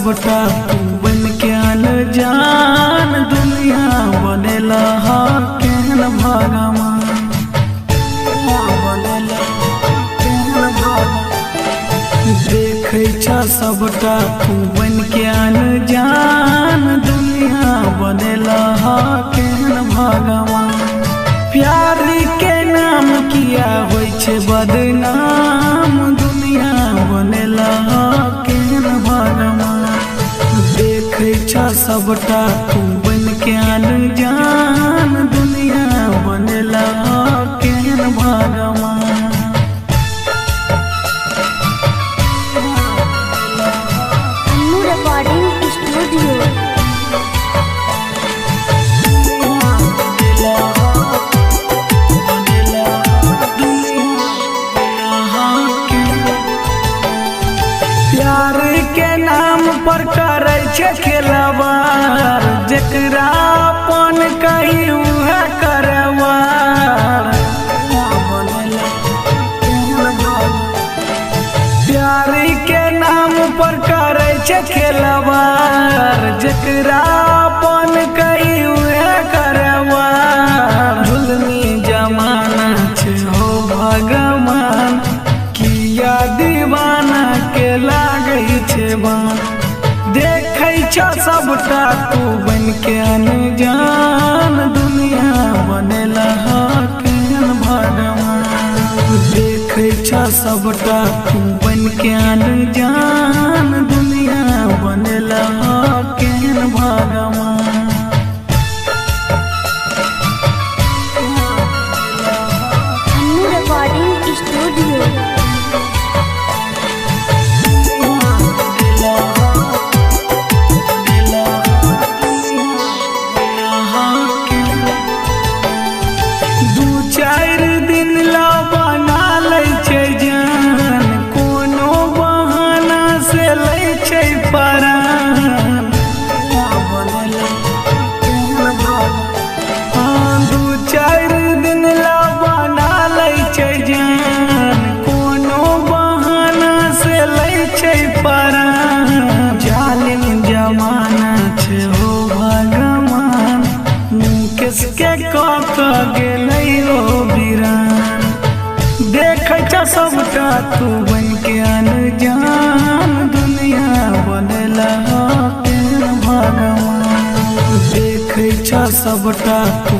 सबटा तू बन के अनजान दुनिया बनेला केहन भगवान देखे छ सबटा तू बन के अनजान दुनिया बनेला केहन भगवान प्यार के नाम किया होय छे बदनाम दुनिया बनेला केहन भगवान देखे छ सबटा तू बन के अनजान दुनिया बनेला केहन भगवान रिकॉर्डिंग स्टूडियो प्यार के नाम पर करे छे खेलवार जकरा अपन कही उहे करवार प्यार के नाम पर करे छे खेलवार जकरा अपन कही उहे करवार जुल्मी जमाना छे हो भगवान किया दीवाना के लागे छे बान देखे छ सबटा तू बन के अनजान दुनिया बनेला केहन भगवान देखे छ सबटा तू बन के अनजान दुनिया बनेला केहन भगवान रिकॉर्डिंग स्टूडियो चार दिन ला बना ले छे जान कोनो बहाना से ले छे परान दू चार दिन ला बना ले छे जान कोनो बहाना से ले छे परान जालिम जमाना छे हो भगवान किसके कक गेलै हो वीरान देखे छ सबटा तू बन के अनजान दुनिया बनेला केहन भगवान देखे छ सबटा तू